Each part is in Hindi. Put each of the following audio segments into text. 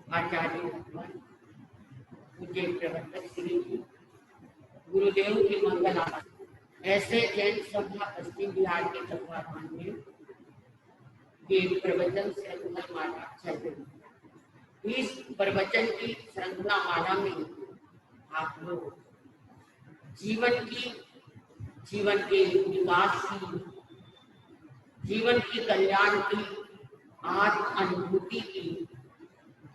आचार्य भगवान पूज्य प्रवर्तक श्री गुरुदेव की मंगल आरती। ऐसे जैन सभा पश्चिम बिहार के तत्वाधान में ये प्रवचन श्रृंखला माला चल रही। इस प्रवचन की श्रृंखला माला में आप लोग जीवन के विकास की, जीवन की कल्याण की, आत्म अनुभूति की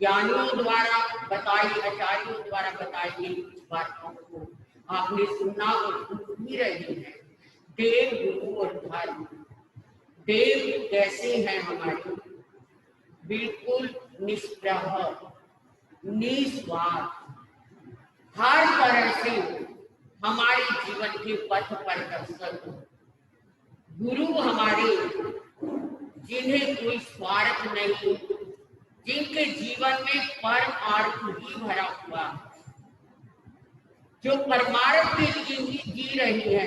ज्ञानियों द्वारा बताई, आचार्यों द्वारा बताई गई कुछ बातों को आपने सुना और सुन भी रहे हैं। देव, गुरु और धर्म। देव कैसे हैं हमारे? बिल्कुल निष्प्रह, निस्वार्थ, हर तरह से हमारे जीवन के पथ प्रदर्शक। गुरु हमारे, जिन्हें कोई स्वार्थ नहीं, जिनके जीवन में परमार्थ ही भरा हुआ, जो परमार्थ के लिए ही जी रही है,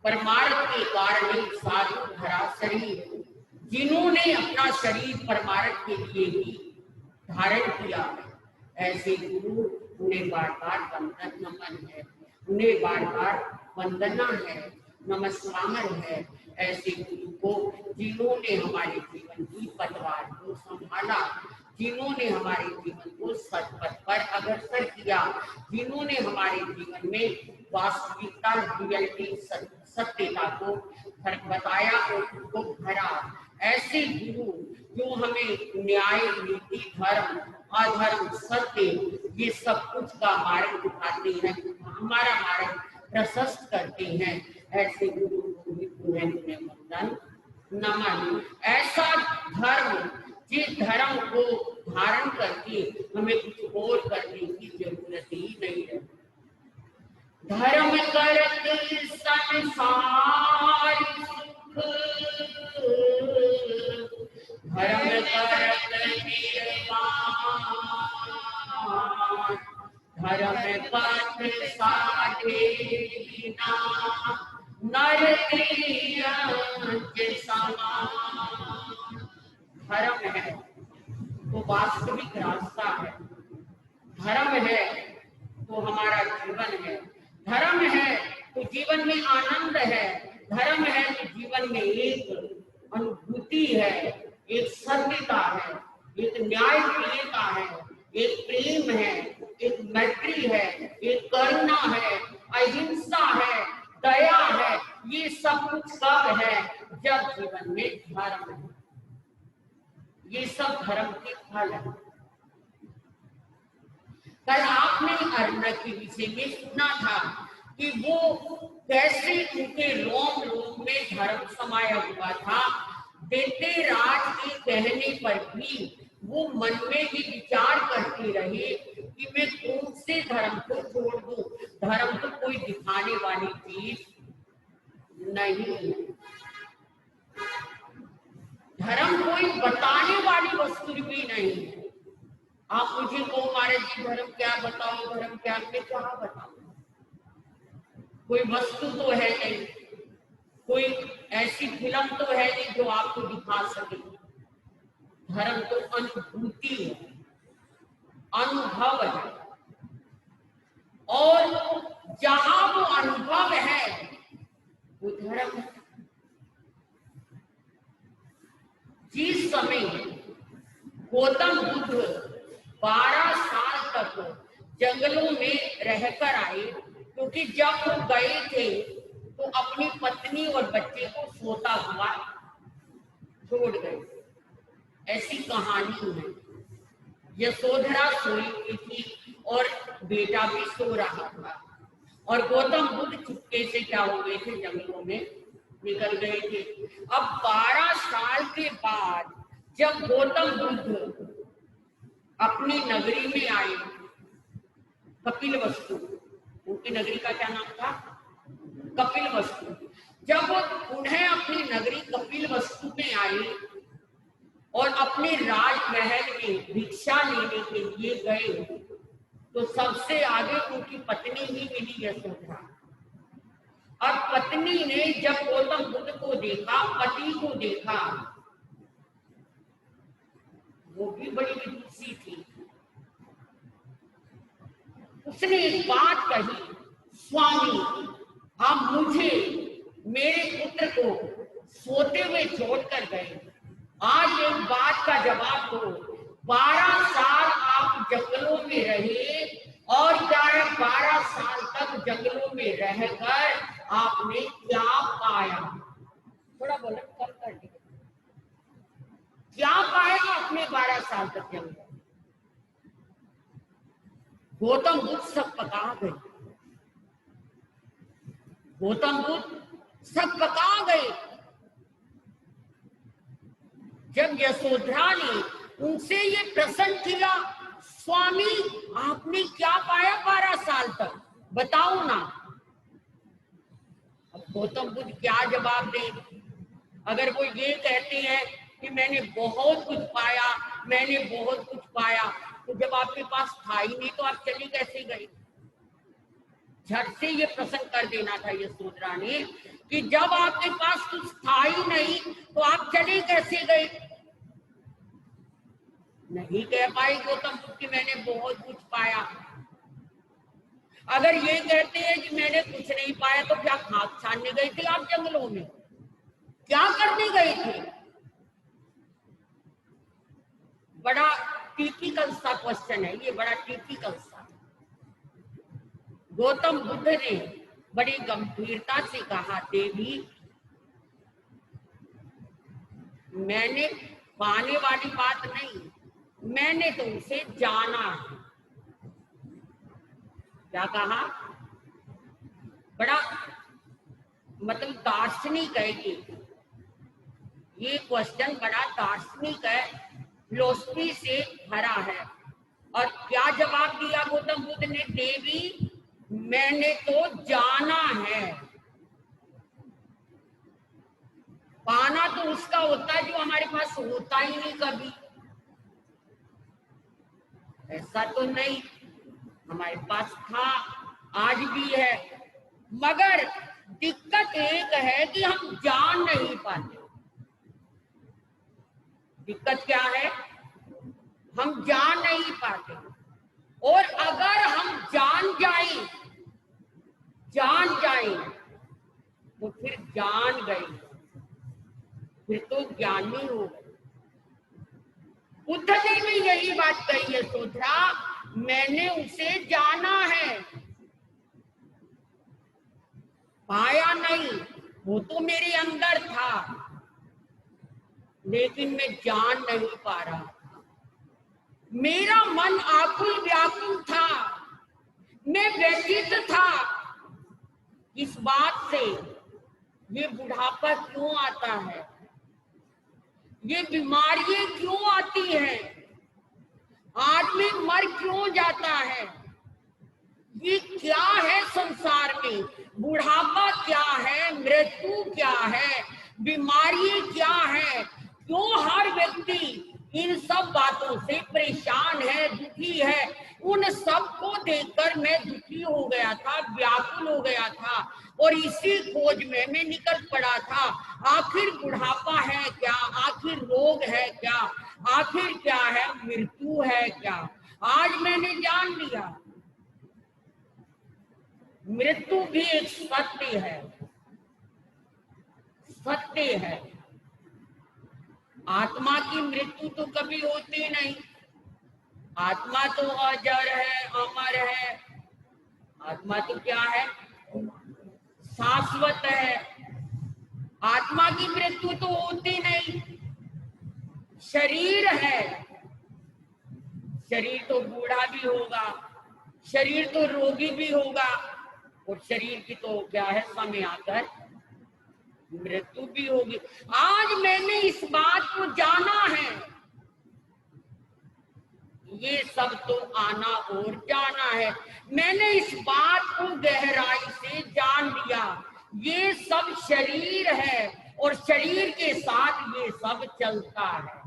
परमार्थ के कारण ही साधु भरा शरीर, जिन्होंने अपना शरीर परमार्थ के लिए ही धारण किया है। ऐसे गुरु, उन्हें बार बार वंदन नमन है, उन्हें बार बार वंदना है, नमस्कार है। ऐसे गुरु को, जिन्होंने हमारे जीवन की पतवार को संभाला, जिन्होंने हमारे जीवन को सतपथ पर अग्रसर किया, जिन्होंने हमारे जीवन में वास्तविकता, रियलिटी, सत्यता को बताया और उसको भरा। ऐसे गुरु जो हमें न्याय, नीति, धर्म, अधर्म, सत्य, ये सब कुछ का मार्ग दिखाते हैं, हमारा मार्ग प्रशस्त करते हैं। ऐसे गुरु को भी पुण्य वंदन नमन। ऐसा धर्म, जिस धर्म को धारण करके हमें कुछ और करने की जरूरत ही नहीं है। धर्म करते संसार सुख, धर्म करते निर्वाण, धर्म पथ साधे बिना नर के समान। धर्म है तो वास्तविक रास्ता है, धर्म है तो हमारा जीवन है, धर्म है तो जीवन में आनंद है, धर्म है तो जीवन में एक अनुभूति है, एक सत्यता है, एक न्यायप्रियता है, एक प्रेम है, एक मैत्री है, एक करुणा है, अहिंसा है, दया है। ये सब कुछ कब है? जब जीवन में धर्म है। ये सब धर्म के फल है। कल आपने अरुणा के विषय में सुना था कि वो कैसे उनके रोम रोम में धर्म समाया हुआ था। देते राज के कहने पर भी वो मन में ही विचार करते रहे कि मैं कौन से धर्म को छोड़ दूं। धर्म तो कोई दिखाने वाली चीज नहीं है, धर्म कोई बताने वाली वस्तु भी नहीं है। आप मुझे को महाराज जी धर्म क्या बताओ, धर्म क्या, मैं क्या बताऊं? कोई वस्तु तो है नहीं, कोई ऐसी फिल्म तो है नहीं जो आपको दिखा सके। धर्म तो अनुभूति है, अनुभव है, और जहां वो अनुभव है वो धर्म है। जिस समय गौतम बुद्ध 12 साल तक जंगलों में रहकर आए, क्योंकि जब वो गए थे तो अपनी पत्नी और बच्चे को सोता हुआ छोड़ गए। ऐसी कहानी है। यशोधरा सोई हुई थी और बेटा भी सो रहा था, और गौतम बुद्ध चुपके से क्या हो गए थे, जंगलों में निकल गए थे। अब 12 साल के बाद जब गौतम बुद्ध अपनी नगरी में आए, कपिलवस्तु, उनकी नगरी का क्या नाम था? कपिलवस्तु। जब वो उन्हें अपनी नगरी कपिलवस्तु में आए और अपने राजमहल में भिक्षा लेने के लिए गए, तो सबसे आगे उनकी पत्नी ही मिली, यशोधरा। और पत्नी ने जब गौतम बुद्ध को देखा, पति को देखा, वो भी बड़ी खुशी थी। उसने एक बात कही, स्वामी आप मुझे मेरे पुत्र को सोते हुए छोड़कर गए, आज एक बात का जवाब दो। 12 साल आप जंगलों में रहे और 12 साल तक जंगलों में रहकर आपने क्या पाया? थोड़ा बोला कम कर दिया। क्या पाया आपने 12 साल तक जंगल? गौतम बुद्ध सब पका गए, गौतम बुद्ध सब पका गए। जब यशोधरा ने उनसे ये प्रश्न किया, स्वामी आपने क्या पाया 12 साल तक, बताओ ना। अब गौतम बुद्ध क्या जवाब दें? अगर वो ये कहते हैं कि मैंने बहुत कुछ पाया, मैंने बहुत कुछ पाया, तो जब आपके पास था ही नहीं तो आप चली कैसे गई? झट से ये प्रश्न कर देना था यशोधरा ने कि जब आपके पास कुछ था ही नहीं तो आप चले कैसे गए? नहीं कह पाई गौतम बुद्ध कि मैंने बहुत कुछ पाया। अगर ये कहते हैं कि मैंने कुछ नहीं पाया तो क्या खाक छानने गए थे आप जंगलों में? क्या करने गए थे? बड़ा टिपिकल सा क्वेश्चन है ये, बड़ा टिपिकल सा। गौतम बुद्ध ने बड़ी गंभीरता से कहा, देवी मैंने पाने वाली बात नहीं, मैंने तुमसे जाना है। क्या कहा? बड़ा मतलब दार्शनिक है ये क्वेश्चन बड़ा दार्शनिक है, फिलॉसफी से भरा है। और क्या जवाब दिया गौतम बुद्ध ने? देवी मैंने तो जाना है। पाना तो उसका होता है जो हमारे पास होता ही नहीं कभी। ऐसा तो नहीं, हमारे पास था, आज भी है, मगर दिक्कत एक है कि हम जान नहीं पाते। दिक्कत क्या है? हम जान नहीं पाते। और अगर हम जान जाएं तो फिर जान गए, फिर तो ज्ञानी हो गए। बुद्ध ने भी यही बात कही है, यशोधरा मैंने उसे जाना है, पाया नहीं, वो तो मेरे अंदर था लेकिन मैं जान नहीं पा रहा था। मेरा मन आकुल व्याकुल था, मैं व्यथित था इस बात से ये बुढ़ापा क्यों आता है, ये बीमारियां क्यों आती हैं, आदमी मर क्यों जाता है, ये क्या है संसार में? बुढ़ापा क्या है, मृत्यु क्या है, बीमारी क्या है? क्यों हर व्यक्ति इन सब बातों से परेशान है, दुखी है? उन सब को देखकर मैं दुखी हो गया था, व्याकुल हो गया था और इसी खोज में मैं निकल पड़ा था। आखिर बुढ़ापा है क्या? आखिर रोग है क्या? आखिर क्या है? मृत्यु है क्या? आज मैंने जान लिया, मृत्यु भी एक सत्य है, सत्य है। आत्मा की मृत्यु तो कभी होती नहीं, आत्मा तो अजर है, अमर है। आत्मा तो क्या है? शाश्वत है। आत्मा की मृत्यु तो होती नहीं। शरीर है, शरीर तो बूढ़ा भी होगा, शरीर तो रोगी भी होगा और शरीर की तो क्या है, समय आकर मृत्यु भी होगी। आज मैंने इस बात को जाना है, ये सब तो आना और जाना है। मैंने इस बात को गहराई से जान लिया, ये सब शरीर है और शरीर के साथ ये सब चलता है।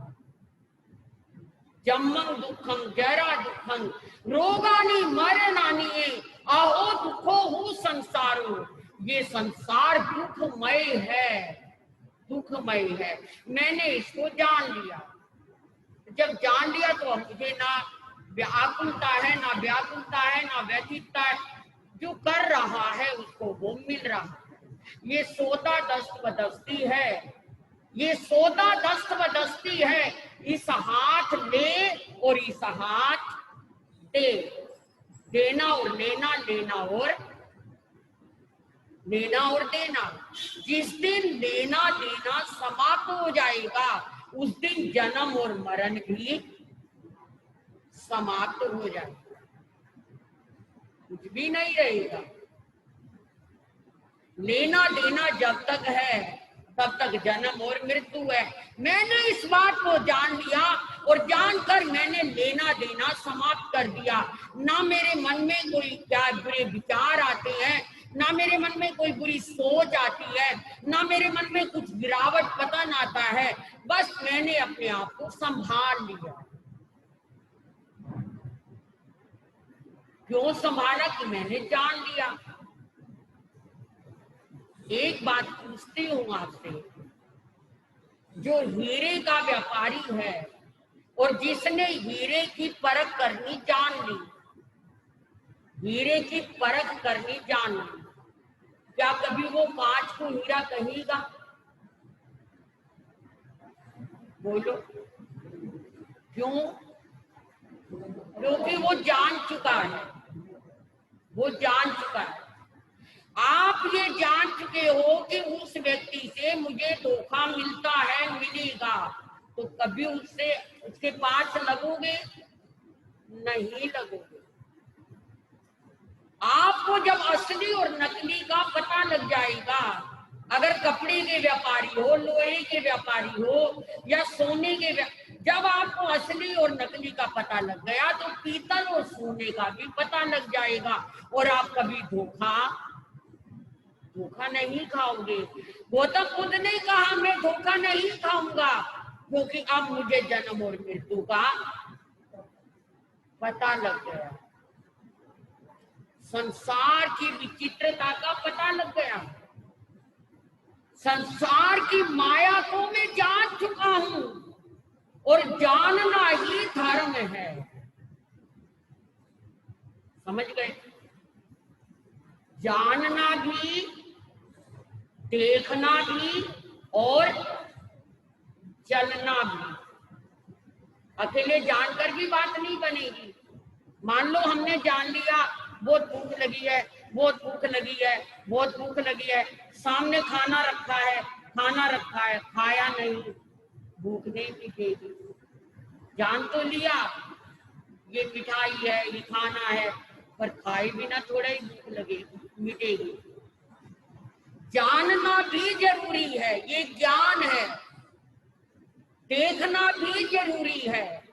जन्मं दुखं जरा दुखं रोगानि मरणानि अहो दुखो हु संसारो। ये संसार दुखमय है, दुखमय है। मैंने इसको जान लिया। जब जान लिया तो मुझे ना व्याकुलता है, ना व्याकुलता है, ना व्यथितता है। जो कर रहा है उसको वो मिल रहा है। ये सौदा दस्तबदस्ती है, ये सौदा दस्तबदस्ती है। इस हाथ ले और इस हाथ दे, देना और लेना, लेना और देना। जिस दिन लेना देना समाप्त हो जाएगा उस दिन जन्म और मरण भी समाप्त हो जाएगा, कुछ भी नहीं रहेगा। लेना देना जब तक है तब तक जन्म और मृत्यु है। मैंने इस बात को जान लिया और जानकर मैंने लेना देना समाप्त कर दिया। ना मेरे मन में कोई क्या बुरे विचार आते हैं, ना मेरे मन में कोई बुरी सोच आती है, ना मेरे मन में कुछ गिरावट पतन आता है। बस मैंने अपने आप को संभाल लिया। क्यों संभाला? कि मैंने जान लिया। एक बात पूछती हूं आपसे, जो हीरे का व्यापारी है और जिसने हीरे की परख करनी जान ली, हीरे की परख करनी जान ली, क्या कभी वो कांच को हीरा कहेगा? बोलो क्यों? क्योंकि वो जान चुका है, वो जान चुका है। आप ये जान चुके हो कि उस व्यक्ति से मुझे धोखा मिलता है, मिलेगा, तो कभी उससे उसके पास लगोगे? नहीं लगोगे। आपको जब असली और नकली का पता लग जाएगा, अगर कपड़े के व्यापारी हो, लोहे के व्यापारी हो या सोने के जब आपको असली और नकली का पता लग गया तो पीतल और सोने का भी पता लग जाएगा और आप कभी धोखा नहीं खाओगे। गौतम बुद्ध ने कहा मैं धोखा नहीं खाऊंगा क्योंकि अब मुझे जन्म और मृत्यु का पता लग गया, संसार की विचित्रता का पता लग गया, संसार की माया को मैं जान चुका हूं और जानना ही धर्म है। समझ गए? जानना भी, देखना भी और चलना भी। अकेले जानकर भी बात नहीं बनेगी। मान लो हमने जान लिया बहुत भूख लगी है, बहुत भूख लगी है, बहुत भूख लगी है, सामने खाना रखा है, खाया नहीं, भूख नहीं मिटेगी। जान तो लिया ये मिठाई है, ये खाना है, पर खाए बिना थोड़ा ही भूख लगेगी, मिटेगी। जानना भी जरूरी है, ये ज्ञान है। देखना भी जरूरी है,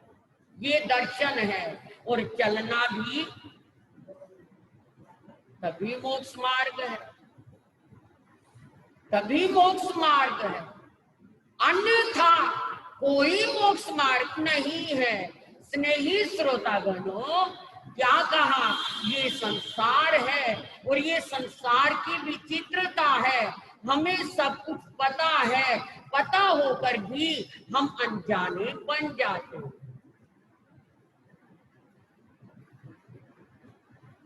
ये दर्शन है। और चलना भी तभी मोक्ष मार्ग है, तभी मोक्ष मार्ग है, अन्यथा कोई मोक्ष मार्ग नहीं है। स्नेही श्रोतागणों, क्या कहा? ये संसार है और ये संसार की विचित्रता है। हमें सब कुछ पता है, पता होकर भी हम अनजाने बन जाते हैं।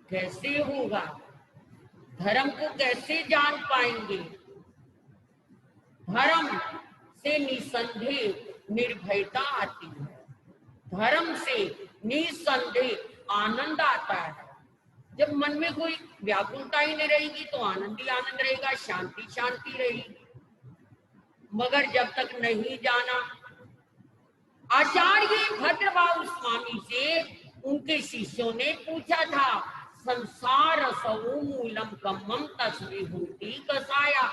कैसे होगा? धर्म को कैसे जान पाएंगे? धर्म से निसंदेह निर्भयता आती है, धर्म से निसंदेह आनंद आता है। जब मन में कोई व्याकुलता ही नहीं रहेगी तो आनंद ही आनंद रहेगा, शांति शांति रहेगी। मगर जब तक नहीं जाना, आचार्य भद्रबाहु स्वामी से उनके शिष्यों ने पूछा था, संसार सौ मूलम कम्मम तस्वी होती कसाया।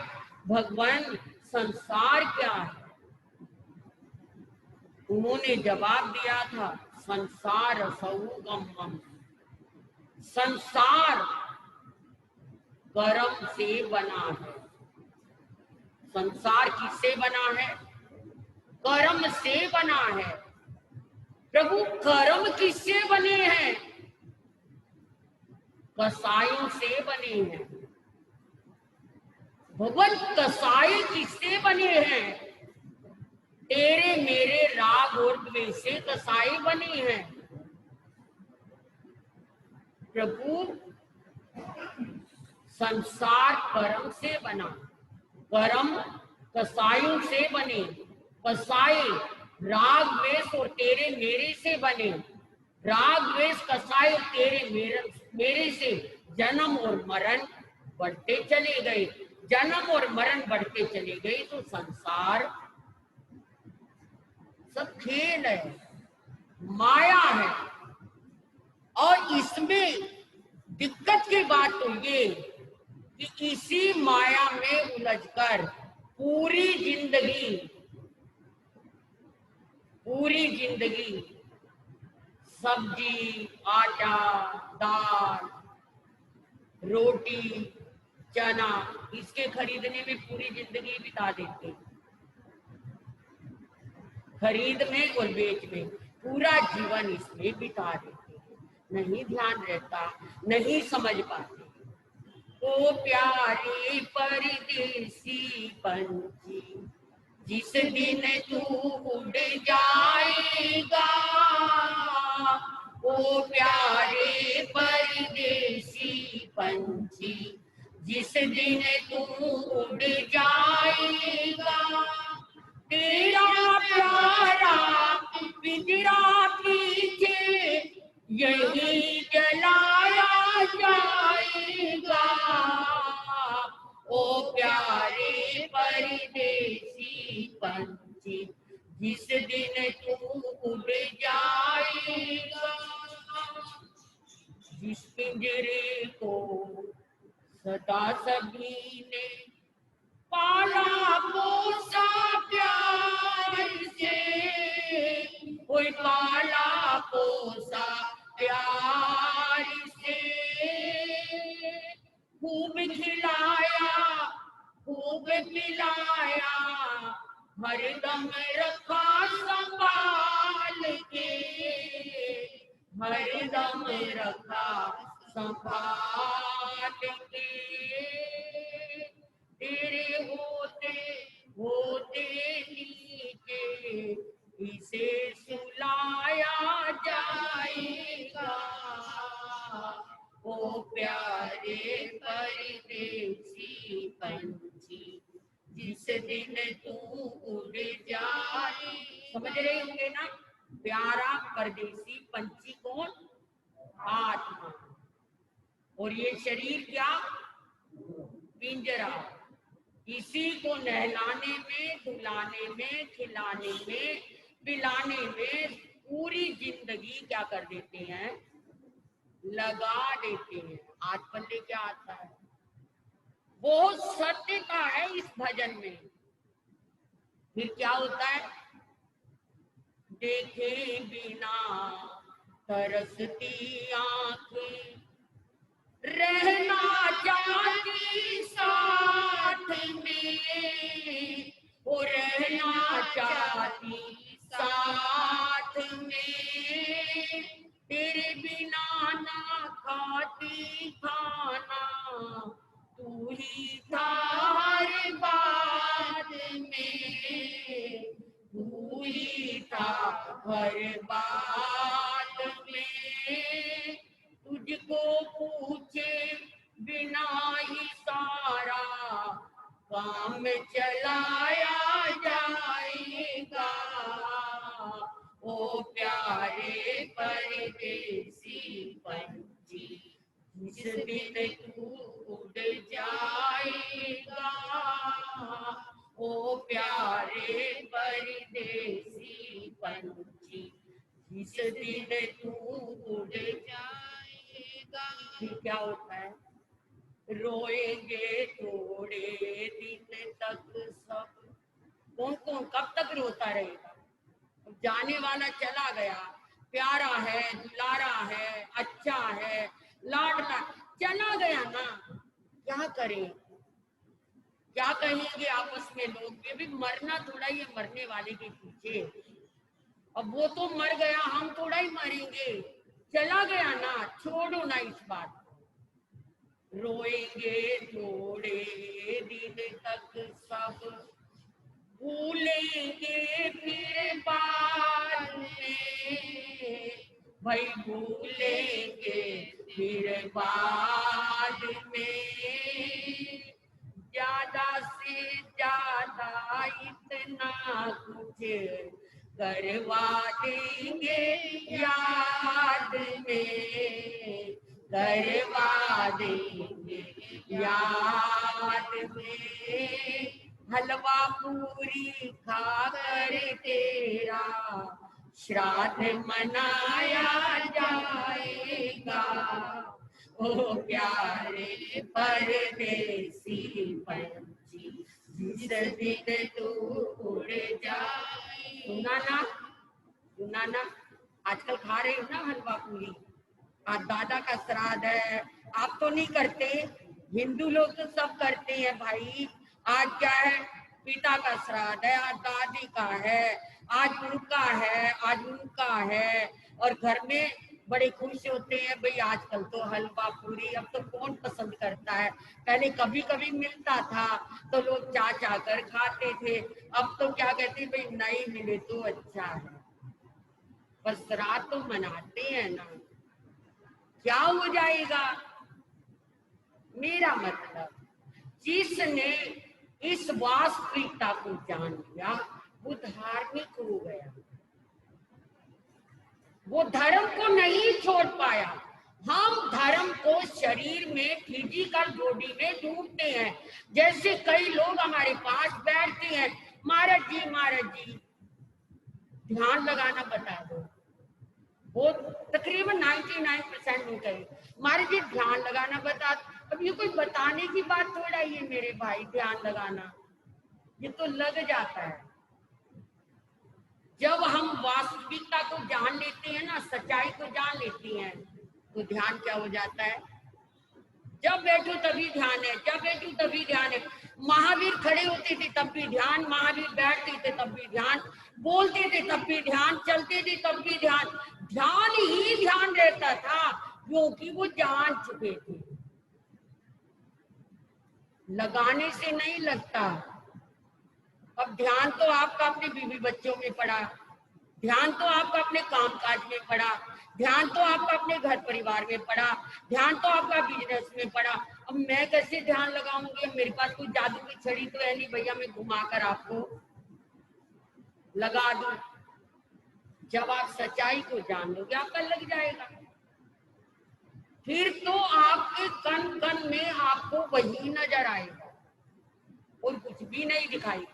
भगवान संसार क्या है? उन्होंने जवाब दिया था, संसार सौ कम्मम, संसार कर्म से बना है। संसार किससे बना है? कर्म से बना है। प्रभु कर्म किससे बने हैं? कसायों से बने हैं। भगवान कसाई किससे बने हैं? तेरे मेरे राग और द्वेष से कसाई बने हैं। प्रभु संसार कर्म से बना, कर्म कसायों से बने, कसाई राग द्वेष और तेरे मेरे से बने, राग द्वेष कसाय और तेरे मेरे से जन्म और मरण बढ़ते चले गए, जन्म और मरण बढ़ते चले गए। तो संसार सब खेल है, माया है। और इसमें दिक्कत की बात तो ये कि इसी माया में उलझकर पूरी जिंदगी सब्जी, आटा, दाल, रोटी, चना, इसके खरीदने में पूरी जिंदगी बिता देते, खरीद में और बेच में पूरा जीवन इसमें बिता देते, नहीं ध्यान रहता, नहीं समझ पाते। ओ प्यारे परदेसी पंछी, जिस दिन तू उड़ जाएगा, ओ प्यारे परदेसी पंछी, जिस दिन तू उड़ जाएगा, तेरा प्यारा पिंजरा पीछे यही जलाया जाएगा, ओ प्यारे परदेसी पंछी, जिस दिन तू उड़ जाएगा। जिस पिंजरे को सदा सभी ने पाला पोसा प्यार से, कोई पाला पोसा प्यार से, खूब खिलाया खूब पिलाया, हरदम रखा संभाल के, हरदम रखा संभाल के, तेरे होते होते नीचे इसे सुलाया जाएगा, ओ प्यारे परदेसी पंछी, जिस दिन तू उड़ जाए। समझ रहे होंगे ना, प्यारा परदेसी पंछी कौन? आत्मा। और ये शरीर क्या? पिंजरा। इसी को नहलाने में, धुलाने में, खिलाने में, पिलाने में पूरी जिंदगी क्या कर देते हैं? लगा देते हैं। आज पल्ले क्या आता है? बहुत सत्यता है इस भजन में। फिर क्या होता है? देखे बिना तरसती आंखें, रहना चाहती साथ में, वो रहना चाहती साथ में, तेरे बिना ना खाती खाना, तू ही था हर बात में, तू ही था हर बात में, तुझको पूछे बिना ही सारा काम चलाया जाएगा, ओ प्यारे परदेसी पंछी, जिस दिन तू उड़ जाएगा, ओ प्यारे परदेसी पंछी, जिस दिन तू उड़ जाएगा। फिर क्या होता है? रोएंगे थोड़े दिन तक सब। कौन कौन कब तक रोता रहेगा? जाने वाला चला गया, प्यारा है, दुलारा है, अच्छा है, लाडला, चला गया ना, क्या करें? क्या कहेंगे आपस में लोग? ये भी मरना थोड़ा ही है, मरने वाले के पीछे। अब वो तो मर गया, हम थोड़ा ही मरेंगे। चला गया ना, छोड़ो ना इस बात। रोएंगे थोड़े दिन तक सब, भूलेंगे फिर बाद में, भाई भूलेंगे फिर बाद में, ज्यादा से ज्यादा इतना कुछ करवा देंगे याद में, करवा देंगे याद में। हलवा पूरी खाकर तेरा श्राद्ध मनाया जाएगा, ओ प्यारे परदेसी पंछी जिस दिन तू उड़ जाए। सुना ना, आजकल खा रहे हो ना हलवा पूरी। आज दादा का श्राद्ध है, आप तो नहीं करते, हिंदू लोग तो सब करते हैं भाई। आज क्या है, पिता का श्राद्ध है, आज दादी का है, आज उनका है, आज उनका है, और घर में बड़े खुश होते हैं भाई। आजकल तो हलवा पूरी अब तो कौन पसंद करता है, पहले कभी कभी मिलता था तो लोग चाह कर खाते थे, अब तो क्या कहते भाई नहीं मिले तो अच्छा है, बस श्राद्ध तो मनाते हैं ना, क्या हो जाएगा। मेरा मतलब जिसने इस वास्तविकता को जान लिया वो धार्मिक हो गया, वो धर्म को नहीं छोड़ पाया। हम धर्म को शरीर में, फिजिकल बॉडी में ढूंढते हैं। जैसे कई लोग हमारे पास बैठते हैं, महाराज जी ध्यान लगाना बता दो, वो तकरीबन 99% नहीं करें, महाराज जी ध्यान लगाना बता। अब ये कोई बताने की बात थोड़ा ही है मेरे भाई, ध्यान लगाना ये तो लग जाता है। जब हम वास्तविकता को जान लेते हैं ना, सच्चाई को जान लेते हैं, तो ध्यान क्या हो जाता है। जब बैठो तभी ध्यान है, जब बैठो तभी ध्यान है। महावीर खड़े होते थे तब भी ध्यान, महावीर बैठते थे तब भी ध्यान, बोलते थे तब भी ध्यान, चलते थे तब भी ध्यान। ध्यान ही ध्यान रहता था, क्योंकि वो जान चुके थे। लगाने से नहीं लगता। अब ध्यान तो आपका अपने बीवी बच्चों में पड़ा, ध्यान तो आपका अपने कामकाज में पड़ा, ध्यान तो आपका अपने घर परिवार में पड़ा, ध्यान तो आपका बिजनेस में पड़ा। अब मैं कैसे ध्यान लगाऊंगी, मेरे पास कोई जादू की छड़ी तो है नहीं भैया मैं घुमाकर आपको लगा दूं। जब आप सच्चाई को जान लोगे आपका लग जाएगा, फिर तो आपके कन कन में आपको वही नजर आएगा और कुछ भी नहीं दिखाई,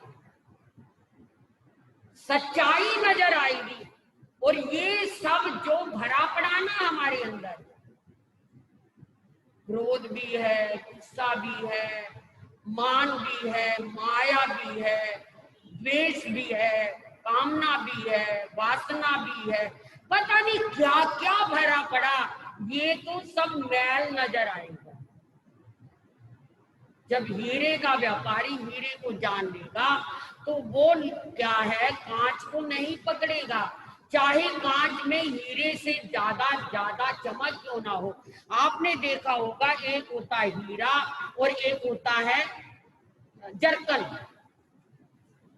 सच्चाई नजर आएगी। और ये सब जो भरा पड़ा ना हमारे अंदर, क्रोध भी है, गुस्सा भी है, मान भी है, माया भी है, द्वेष भी है, कामना भी है, वासना भी है, पता नहीं क्या क्या भरा पड़ा, ये तो सब मैल नजर आएगा। जब हीरे का व्यापारी हीरे को जान लेगा तो वो क्या है, कांच को नहीं पकड़ेगा, चाहे कांच में हीरे से ज्यादा चमक क्यों ना हो। आपने देखा होगा एक होता है हीरा और एक होता है जरकन,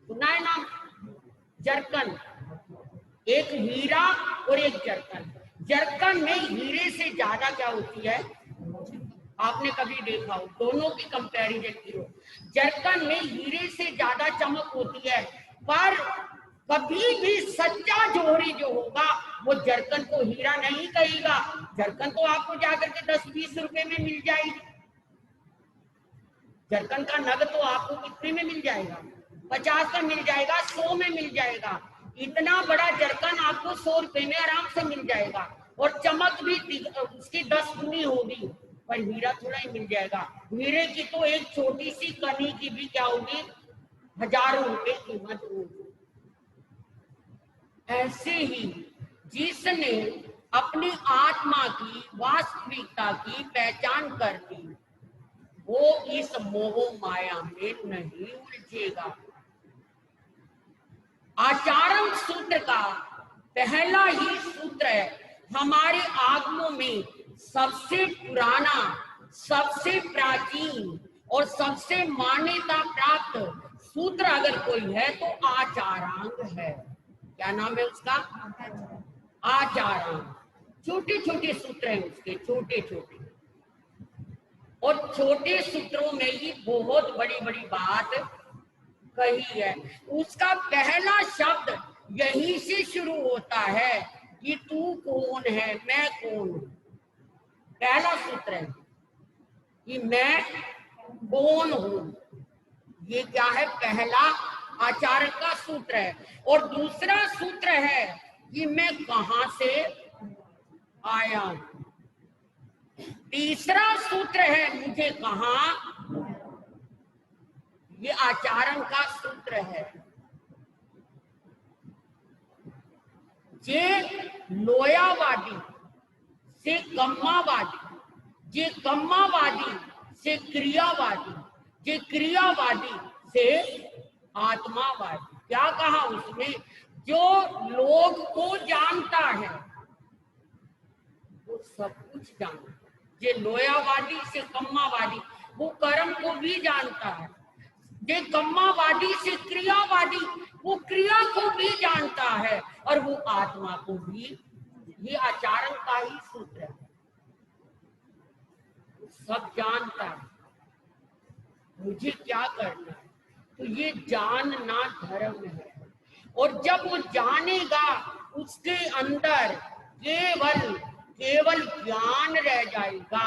सुना है नाम जरकन। एक हीरा और एक जरकन। जरकन में हीरे से ज्यादा क्या होती है, आपने कभी देखा हो, दोनों की कंपैरिजन की हो, जरकन में हीरे से ज्यादा चमक होती है, पर कभी भी सच्चा जोहरी जो होगा वो जरकन को हीरा नहीं कहेगा। जरकन तो आपको जाकर के 10-20 रुपए में मिल जाएगी, जरकन का नग तो आपको कितने में मिल जाएगा, 50 का मिल जाएगा, 100 में मिल जाएगा। इतना बड़ा जरकन आपको 100 रुपए में आराम से मिल जाएगा और चमक भी उसकी 10 गुनी होगी, पर हीरा थोड़ा ही मिल जाएगा। हीरे की तो एक छोटी सी कनी की भी क्या होगी, हजारों रुपए कीमत होगी। ऐसे ही जिसने अपनी आत्मा की वास्तविकता की पहचान कर ली वो इस मोह माया में नहीं उलझेगा। आचारण सूत्र का पहला ही सूत्र है, हमारे आगमों में सबसे पुराना, सबसे प्राचीन और सबसे मान्यता प्राप्त सूत्र अगर कोई है तो आचारांग है। क्या नाम है उसका, आचारांग। छोटे छोटे सूत्र हैं उसके, छोटे छोटे, और छोटे सूत्रों में ही बहुत बड़ी बड़ी बात कही है। उसका पहला शब्द यही से शुरू होता है कि तू कौन है, मैं कौन हूं। पहला सूत्र है कि मैं कौन हूं, ये क्या है, पहला आचार्य का सूत्र है। और दूसरा सूत्र है कि मैं कहां से आया हूं। तीसरा सूत्र है मुझे कहां, ये आचरण का सूत्र है। जे लोयावादी से कम्मावादी, जे कम्मावादी से क्रियावादी, जे क्रियावादी से आत्मावादी। क्या कहा उसमें, जो लोग को जानता है वो सब कुछ जानता है। जे लोयावादी से कम्मावादी, वो कर्म को भी जानता है। जे कम्मावादी से क्रियावादी, वो क्रिया को भी जानता है, और वो आत्मा को भी। ये आचरण का ही सूत्र है, सब जानता है। मुझे क्या करना है, तो ये जानना धर्म है। और जब वो जानेगा, उसके अंदर केवल केवल ज्ञान रह जाएगा,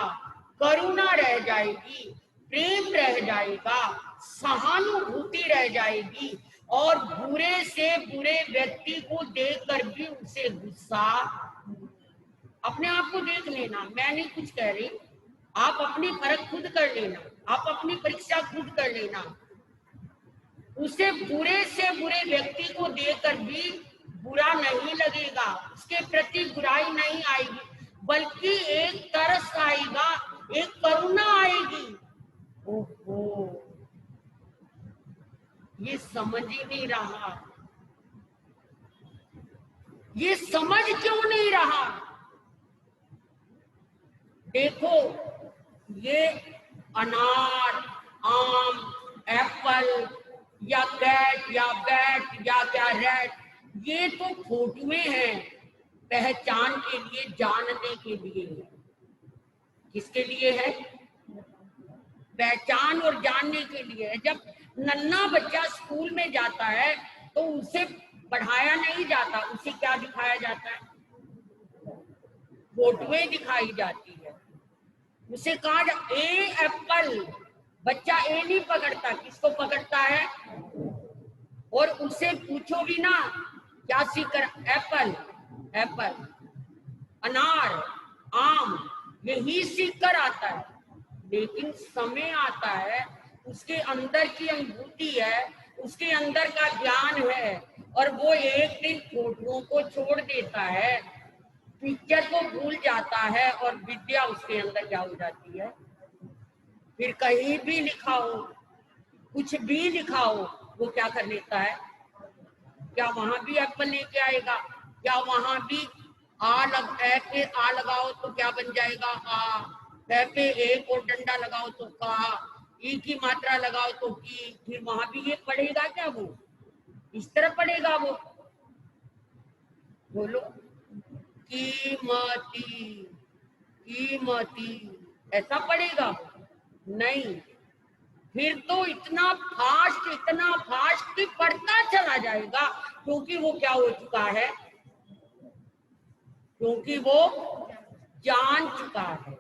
करुणा रह जाएगी, प्रेम रह जाएगा, सहानुभूति रह जाएगी, और बुरे से बुरे व्यक्ति को देखकर भी उसे गुस्सा। अपने आप को देख लेना, मैं नहीं कुछ कह रही, आप अपनी परख खुद कर लेना, आप अपनी परीक्षा खुद कर लेना। उसे बुरे से बुरे व्यक्ति को देखकर भी बुरा नहीं लगेगा, उसके प्रति बुराई नहीं आएगी, बल्कि एक तरस आएगा, एक करुणा आएगी। ओहो, ये समझ ही नहीं रहा, ये समझ क्यों नहीं रहा। देखो, ये अनार, आम, एप्पल या कैट या बैट या क्या रैट, ये तो फोटुएं हैं, पहचान के लिए, जानने के लिए। किसके लिए है, पहचान और जानने के लिए है। जब नन्हा बच्चा स्कूल में जाता है तो उसे पढ़ाया नहीं जाता, उसे क्या दिखाया जाता है, फोटोएं दिखाई जाती है। उसे कहा ए एप्पल, बच्चा ए नहीं पकड़ता, किसको पकड़ता है। और उसे पूछो भी ना क्या सीख कर, एप्पल एप्पल, अनार, आम, यही सीख कर आता है। लेकिन समय आता है, उसके अंदर की अनुभूति है, उसके अंदर का ज्ञान है, और वो एक दिन फोटोओं को छोड़ देता है, पिक्चर को भूल जाता है, और विद्या उसके अंदर क्या हो जाती है। फिर कहीं भी लिखा हो, कुछ भी लिखा हो, वो क्या कर लेता है, क्या वहां भी एप्पल लेके आएगा, क्या वहां भी ए पे आ लगाओ तो क्या बन जाएगा, आ, पे एक और डंडा लगाओ तो का, ई की मात्रा लगाओ तो की, फिर वहां भी ये पढ़ेगा क्या, वो इस तरह पढ़ेगा वो। बोलो, कीमती कीमती, ऐसा पढ़ेगा नहीं। फिर तो इतना फास्ट कि पढ़ता चला जाएगा, क्योंकि वो क्या हो चुका है, क्योंकि वो जान चुका है,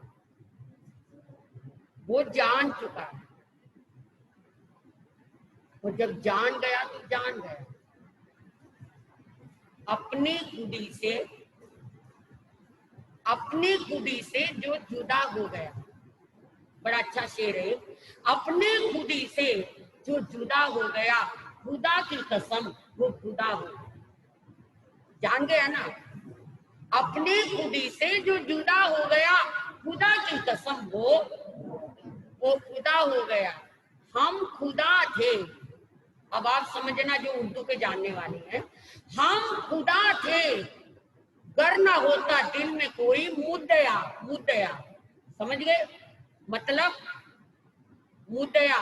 वो जान चुका है। वो जब जान गया तो जान गया, अपनी खुदी से जो जुदा हो गया। बड़ा अच्छा शेर है, अपने खुदी से जो जुदा हो गया, खुदा की कसम वो खुदा हो गया। जान गया ना, अपने खुदी से जो जुदा हो गया, खुदा की कसम वो खुदा हो गया। हम खुदा थे, अब आप समझना जो उर्दू के जानने वाले हैं, हम खुदा थे, गर ना होता दिल में कोई मुद्दया, समझ गए, मतलब मुद्दया,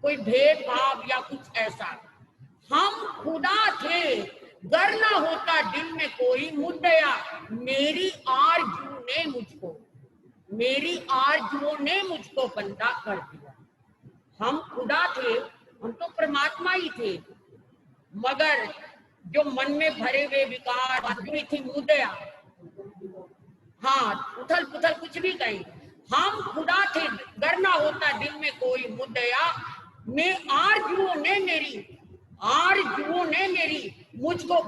कोई भेदभाव या कुछ ऐसा। हम खुदा थे, गर ना होता दिल में कोई मुद्दया, मेरी आरज़ू ने मुझको, मेरी आरज़ुओं ने मुझको बंदा कर दिया। हम खुदा थे, हम तो परमात्मा ही थे, मगर जो मन में भरे हुए विकार, आदमी थी मुद्दया, हाँ उथल पुथल कुछ भी कहें, हम खुदा थे, गर ना होता दिल में कोई मुद्दया, मैं आरज़ुओं ने मेरी मुझको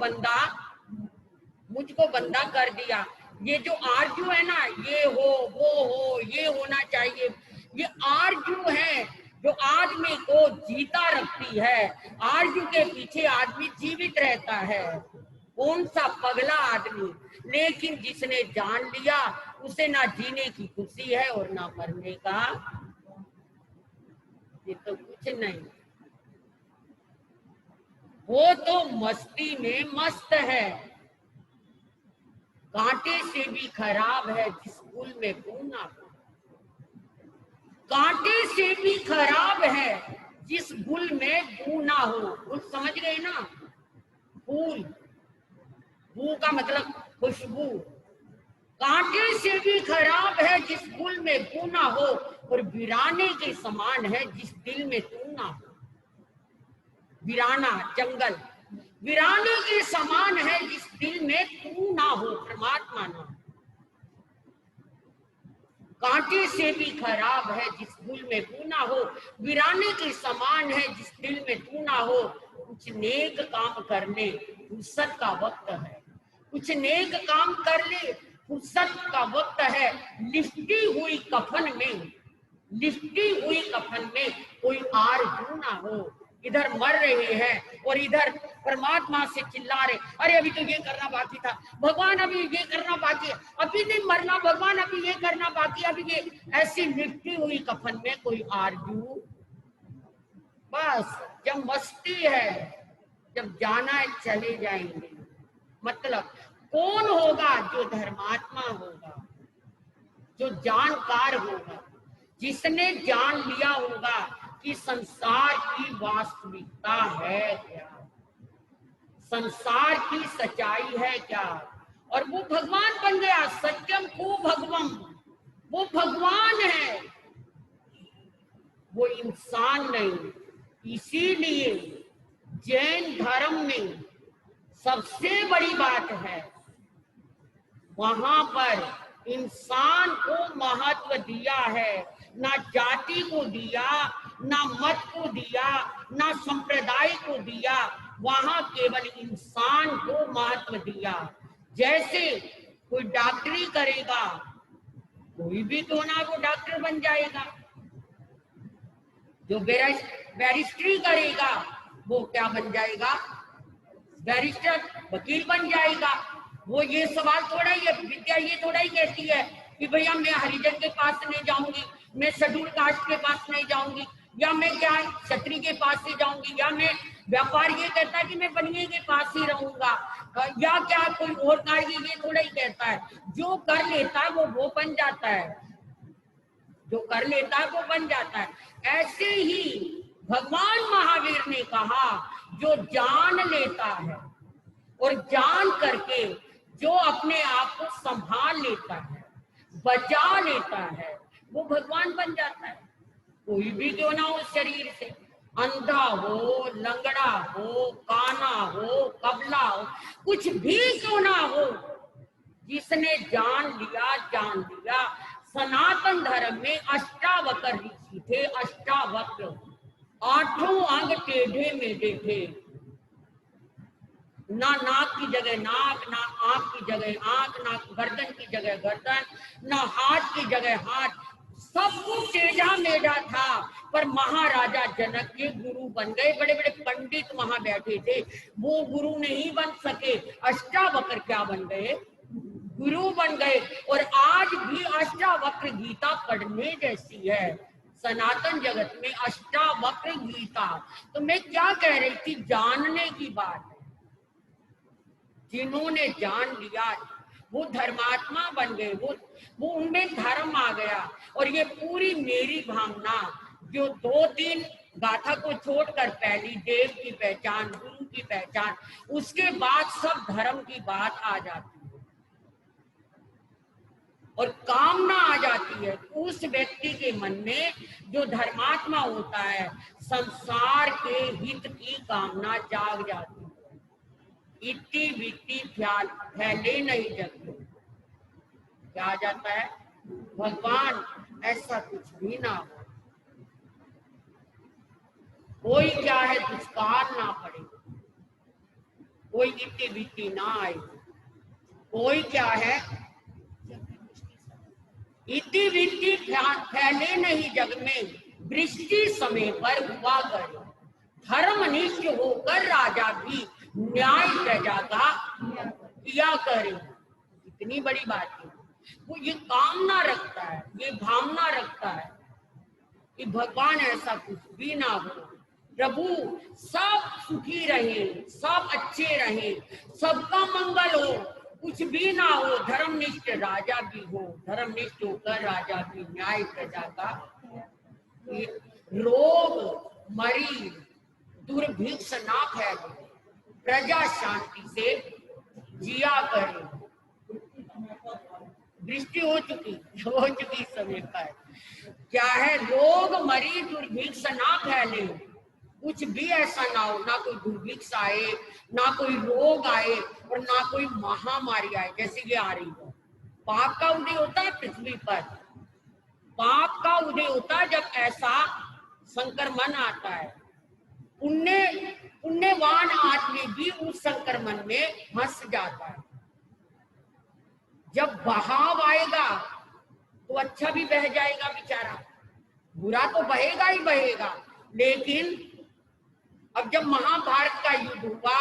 बंदा कर दिया। ये जो आरजू है ना, ये हो वो हो, ये होना चाहिए, ये आरजू है जो आदमी को जीता रखती है। आरजू के पीछे आदमी जीवित रहता है। कौन सा पगला आदमी, लेकिन जिसने जान लिया उसे ना जीने की खुशी है और ना मरने का, ये तो कुछ नहीं। वो तो मस्ती में मस्त है, कांटे से भी खराब है जिस फूल में फूल ना हो, कांटे से भी खराब है जिस फूल में बू ना हो। फूल समझ गए ना, फूल, बू का मतलब खुशबू। कांटे से भी खराब है जिस फूल में बू ना हो, और वीराने के समान है जिस दिल में तू ना हो। वीराना जंगल, वीराने के समान है जिस दिल में तू ना हो, परमात्मा ना। कांटे से भी खराब है जिस फूल में तू ना हो, वीराने के समान है जिस दिल में तू ना हो। कुछ नेक काम करने फुर्सत का वक्त है, कुछ नेक काम कर ले, फुर्सत का वक्त है। लिपटी हुई कफन में कोई आरज़ू ना हो। इधर मर रहे हैं और इधर परमात्मा से चिल्ला रहे, अरे अभी तो ये करना बाकी था भगवान, अभी ये करना बाकी है, अभी नहीं मरना भगवान, अभी ये करना बाकी, अभी ये। ऐसी लिपटी हुई कफन में कोई आरज़ू, बस जब मस्ती है, जब जाना है चले जाएंगे। मतलब कौन होगा? जो धर्मात्मा होगा, जो जानकार होगा, जिसने जान लिया होगा कि संसार की वास्तविकता है क्या, संसार की सच्चाई है क्या, और वो भगवान बन गया। सत्यम को भगवम, वो भगवान है, वो इंसान नहीं। इसीलिए जैन धर्म में सबसे बड़ी बात है, वहां पर इंसान को महत्व दिया है, ना जाति को दिया, ना मत को दिया, ना संप्रदाय को दिया, वहां केवल इंसान को महत्व दिया। जैसे कोई डॉक्टरी करेगा, कोई भी तो ना वो डॉक्टर बन जाएगा, जो बैरिस्ट्री करेगा वो क्या बन जाएगा? बैरिस्टर, वकील बन जाएगा। वो ये सवाल थोड़ा ही है, विद्या ये थोड़ा ही कहती है कि भैया मैं हरिजन के पास नहीं जाऊंगी, मैं शेड्यूल कास्ट के पास नहीं जाऊंगी, या मैं क्या क्षत्रिय के पास से जाऊंगी, या मैं व्यापार ये कहता है कि मैं बनिए के पास ही रहूंगा, या क्या कोई और कार्य ये थोड़ा ही कहता है। जो कर लेता है वो बन जाता है, जो कर लेता है वो बन जाता है। ऐसे ही भगवान महावीर ने कहा, जो जान लेता है और जान करके जो अपने आप को संभाल लेता है, बचा लेता है, वो भगवान बन जाता है। कोई भी क्यों ना हो शरीर से, अंधा हो, लंगड़ा हो, काना हो, कबला हो, कुछ भी क्यों ना हो, जिसने जान लिया। सनातन धर्म में अष्टावक्र ऋषि थे, अष्टावक्र, 8 अंग टेढ़े मेढ़े थे, ना नाक की जगह नाक, ना आंख की जगह आंख, ना गर्दन की जगह गर्दन, ना हाथ की जगह हाथ, सब कुछ टेढ़ा मेढ़ा था। पर महाराजा जनक के गुरु बन गए, बड़े बड़े पंडित वहां बैठे थे, वो गुरु नहीं बन सके। अष्टावक्र क्या बन गए? गुरु बन गए। और आज भी अष्टावक्र गीता पढ़ने जैसी है सनातन जगत में, अष्टावक्र गीता। तो मैं क्या कह रही थी, जानने की बात। जिन्होंने जान लिया वो धर्मात्मा बन गए, वो उनमें धर्म आ गया। और ये पूरी मेरी भावना जो 2-3 गाथा को छोड़कर पहली देव की पहचान, गुरु की पहचान, उसके बाद सब धर्म की बात आ जाती है और कामना आ जाती है। उस व्यक्ति के मन में जो धर्मात्मा होता है, संसार के हित की कामना जाग जाती है। इति विति फैले नहीं जग में। क्या आ जाता है? भगवान ऐसा कुछ भी ना हो, कोई क्या है दुष्कार ना पड़े, कोई इति विति ना आए, कोई क्या है इति विति फैले नहीं जग में, वृष्टि समय पर हुआ करे, धर्मनिष्ठ होकर राजा भी न्याय प्रजा का किया करे। इतनी बड़ी बात है। वो ये कामना रखता है, ये भावना रखता है कि भगवान ऐसा कुछ भी ना हो, प्रभु सब सुखी रहे, सब अच्छे रहे, सबका मंगल हो, कुछ भी ना हो, धर्मनिष्ठ राजा भी हो, धर्मनिष्ठ होकर राजा भी न्याय प्रजा का। रोग मरी दुर्भिक्ष ना फैले, प्रजा शांति से जिया करे। दृष्टि हो चुकी समय पर क्या है? रोग मरी दुर्भिक्ष ना फैले, कुछ भी ऐसा ना हो, ना कोई दुर्भिक्ष आए, ना कोई रोग आए और ना कोई महामारी आए जैसे ये आ रही है। पाप का उदय होता है पृथ्वी पर, पाप का उदय होता है जब ऐसा संक्रमण आता है। पुण्यवान आदमी भी उस संक्रमण में फंस जाता है। जब बहाव आएगा तो अच्छा भी बह जाएगा बेचारा, बुरा तो बहेगा ही बहेगा। लेकिन अब जब महाभारत का युद्ध हुआ,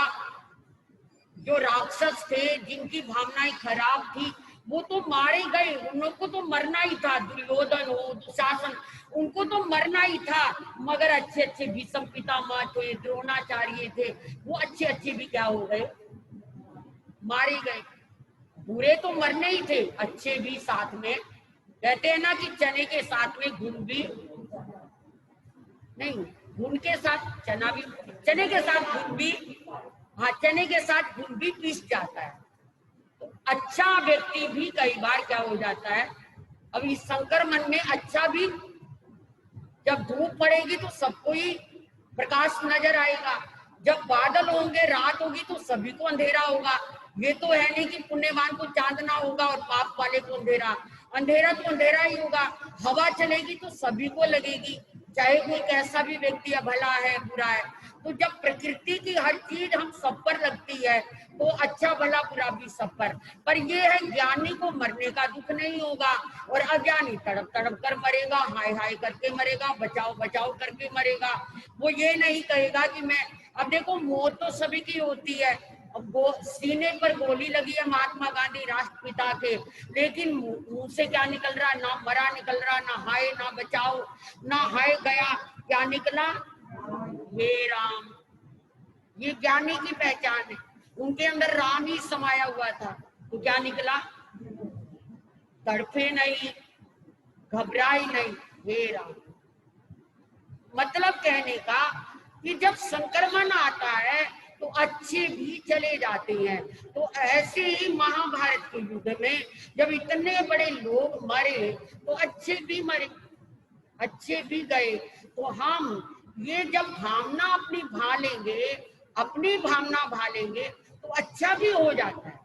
जो राक्षस थे, जिनकी भावनाएं खराब थी, वो तो मारे गए, उन लोग को तो मरना ही था। दुर्योधन हो, दुशासन, उनको तो मरना ही था। मगर अच्छे अच्छे भीष्म पितामह थे, द्रोणाचार्य थे, वो अच्छे अच्छे भी क्या हो गए? मारे गए। बुरे तो मरने ही थे, अच्छे भी साथ में। कहते हैं ना कि चने के साथ में घुन भी नहीं, घुन के साथ चना भी, चने के साथ घुन भी, हाँ, चने के साथ घुन भी पिस जाता है। तो अच्छा व्यक्ति भी कई बार क्या हो जाता है? अब इस संक्रमण में अच्छा भी, जब धूप पड़ेगी तो सबको ही प्रकाश नजर आएगा, जब बादल होंगे, रात होगी तो सभी को अंधेरा होगा। ये तो है नहीं कि पुण्यवान को चांदना होगा और पाप वाले को अंधेरा। अंधेरा तो अंधेरा ही होगा। हवा चलेगी तो सभी को लगेगी, चाहे कोई कैसा भी व्यक्ति है, भला है बुरा है। तो जब प्रकृति की हर चीज हम सब पर लगती है तो अच्छा भला बुरा भी सब पर ये है, ज्ञानी को मरने का दुख नहीं होगा और अज्ञानी तड़प तड़प कर मरेगा, हाय हाय करके मरेगा, बचाओ बचाओ करके मरेगा। वो ये नहीं कहेगा कि मैं, अब देखो मौत तो सभी की होती है। अब वो सीने पर गोली लगी है महात्मा गांधी राष्ट्रपिता के, लेकिन मुंह से क्या निकल रहा? ना मरा निकल रहा, ना हाय, ना बचाओ, ना हाय गया, क्या निकला? हे राम। ये ज्ञानी की पहचान है। उनके अंदर राम ही समाया हुआ था। तो क्या निकला? तड़फे नहीं, घबराई नहीं, हे राम। मतलब कहने का कि जब संक्रमण आता है तो अच्छे भी चले जाते हैं। तो ऐसे ही महाभारत के युद्ध में जब इतने बड़े लोग मरे तो अच्छे भी मरे, अच्छे भी गए। तो हम ये जब भावना अपनी भालेंगे तो अच्छा भी हो जाता है।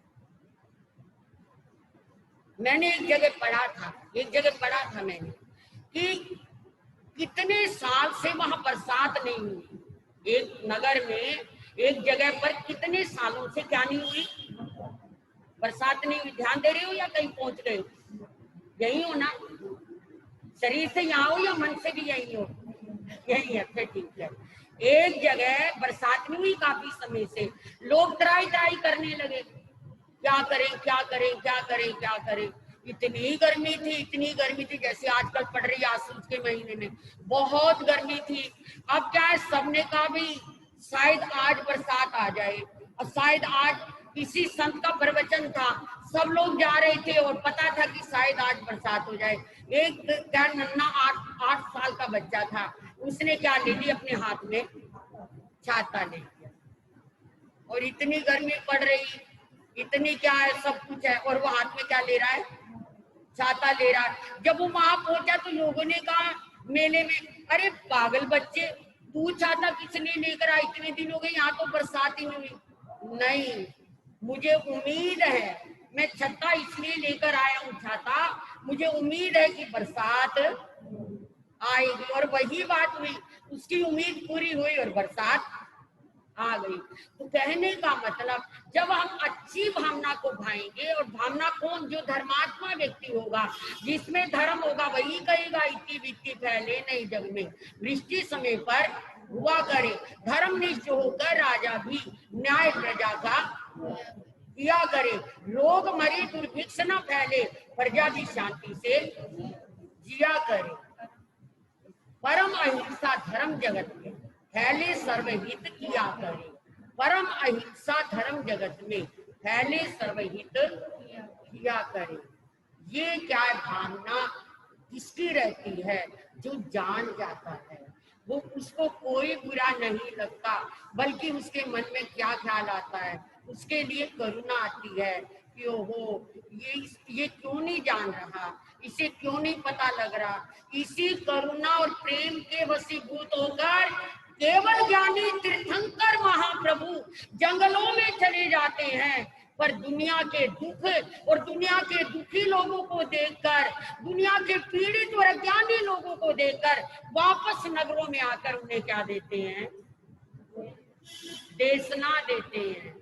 मैंने एक जगह पढ़ा था मैंने कि कितने साल से वहां बरसात नहीं हुई। एक नगर में एक जगह पर कितने सालों से क्या नहीं हुई? बरसात नहीं हुई। ध्यान दे रहे हो या कहीं पहुंच गए हो? यही हो ना? शरीर से यहाँ हो या मन से भी यही हो? यही है, फिर ठीक है। एक जगह बरसात नहीं हुई काफी समय से, लोग त्राई करने लगे, क्या करें। इतनी गर्मी थी जैसे आजकल पड़ रही है आसू के महीने में, बहुत गर्मी थी। अब क्या है, सबने कहा भी शायद आज बरसात आ जाए, और शायद आज किसी संत का प्रवचन था, सब लोग जा रहे थे और पता था कि शायद आज बरसात हो जाए। एक क्या नन्ना 8 साल का बच्चा था, उसने क्या ले लिया अपने हाथ में, छाता ले लिया। और इतनी गर्मी पड़ रही, इतनी क्या है, सब कुछ है, और वो हाथ में क्या ले रहा है, छाता ले रहा है। जब वो वहां पहुंचा तो लोगों ने कहा मेले में, अरे पागल बच्चे, तू छाता किस लिए लेकर आया, इतने दिन हो गए यहाँ तो बरसात ही नहीं हुई। नहीं, मुझे उम्मीद है, मैं छत्ता इसलिए लेकर आया हूँ, छाता, मुझे उम्मीद है कि बरसात आएगी। और वही बात हुई, उसकी उम्मीद पूरी हुई और बरसात आ गई। तो कहने का मतलब, जब हम अच्छी भावना को भाएंगे, और भावना कौन, जो धर्मात्मा व्यक्ति होगा, जिसमें धर्म होगा, वही कहेगा इति वित्ति फैले नहीं जग में, वृष्टि समय पर हुआ करे, धर्मनिष्ठ होकर राजा भी न्याय प्रजा का किया करे, रोग मरी दुर्भिक्ष न फैले, प्रजा भी शांति से जिया करे, परम अहिंसा धर्म जगत में फैले सर्वहित किया करे, परम अहिंसा धर्म जगत में फैले सर्वहित किया करे। ये क्या भावना किसकी रहती है, जो जान जाता है, वो उसको कोई बुरा नहीं लगता, बल्कि उसके मन में क्या ख्याल आता है, उसके लिए करुणा आती है कि ओहो, ये क्यों नहीं जान रहा, इसे क्यों नहीं पता लग रहा। इसी करुणा और प्रेम के वशीभूत होकर केवल ज्ञानी तीर्थंकर महाप्रभु जंगलों में चले जाते हैं, पर दुनिया के दुख और दुनिया के दुखी लोगों को देखकर, दुनिया के पीड़ित और अज्ञानी लोगों को देखकर वापस नगरों में आकर उन्हें क्या देते हैं, देशना देते हैं,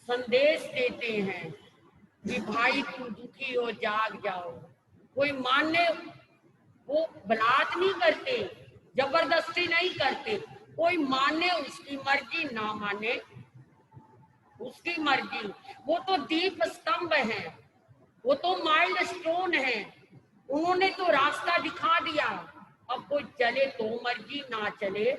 संदेश देते हैं कि भाई तुम दुखी हो, जाग जाओ। कोई मानने, वो बलात् नहीं करते, जबरदस्ती नहीं करते, कोई माने उसकी मर्जी, ना माने उसकी मर्जी। वो तो दीप स्तंभ है, वो तो माइल स्टोन है, उन्होंने तो रास्ता दिखा दिया। अब कोई चले तो मर्जी, ना चले,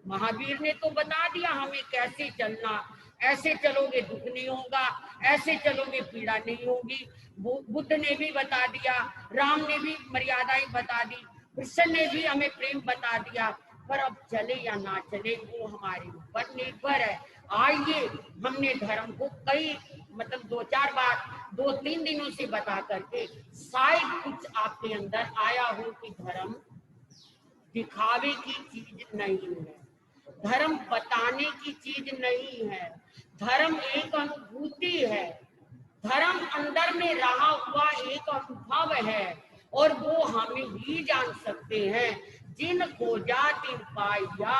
महावीर ने तो बता दिया हमें कैसे चलना, ऐसे चलोगे दुख नहीं होगा, ऐसे चलोगे पीड़ा नहीं होगी। बुद्ध ने भी बता दिया, राम ने भी मर्यादाएं बता दी, कृष्ण ने भी हमें प्रेम बता दिया। पर अब चले या ना चले वो हमारे ऊपर निर्भर है। आइए, हमने धर्म को कई मतलब 2-4 बार 2-3 दिनों से बता करके शायद कुछ आपके अंदर आया हो कि धर्म दिखावे की चीज नहीं है, धर्म बताने की चीज नहीं है, धर्म एक अनुभूति है, धर्म अंदर में रहा हुआ एक अनुभव है, और वो हम ही जान सकते हैं। जिन खोजा तिन पाया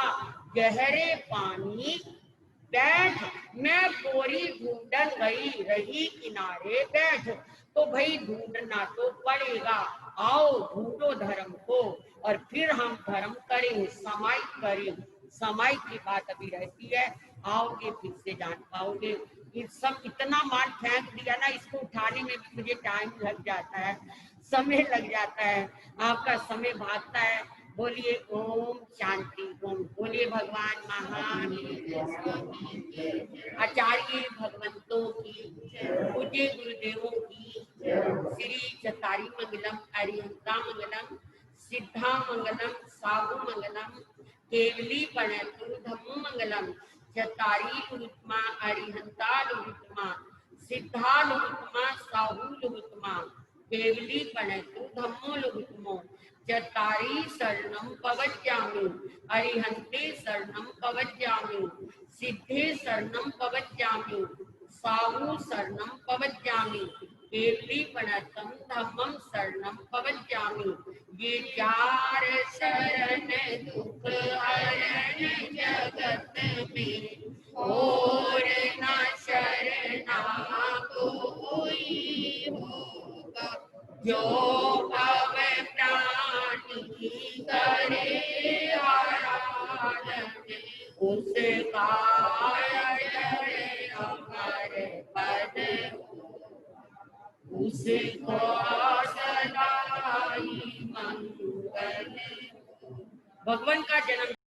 गहरे पानी बैठ, मैं बोरी ढूंढन गई रही किनारे बैठ। तो भाई ढूंढना तो पड़ेगा, आओ ढूंढो धर्म को, और फिर हम धर्म करें, समाहित करें। समाहित की बात अभी रहती है, आओगे फिर से जान पाओगे। ये सब इतना माल फेंक दिया ना, इसको उठाने में भी मुझे टाइम लग जाता है, समय लग जाता है, आपका समय भागता है। बोलिए ओम शांति ओम, बोलिए भगवान महान आचार्य भगवंतों की, पूज्य गुरुदेवों की, श्री चतारी मंगलम, अरिहंता मंगलम, सिद्धा मंगलम, साहु मंगलम, केवली प्रणतु धम्मो मंगलम, चतारी लुत्मा, अरिहंता लुत्मा, सिद्धा लुत्मा, साहु लुत्मा, केवली प्रणतु धम्मो लुत्मो, चतारी शरणं पवज्जामि, अरिहन्ते शरणं पवज्जामि, सिद्धे शरणं पवज्जामि, साहु शरणं पवज्जामि, केवली प्रणतं धम्मं शरणं पवज्जामि। ये 4 शरण दुख हरण जगत में, और न शरणा कोई होगा, जो भव प्राणी करे आराधन, उसका अमर पद, उसको सदाई मंगल। भगवान का जन्म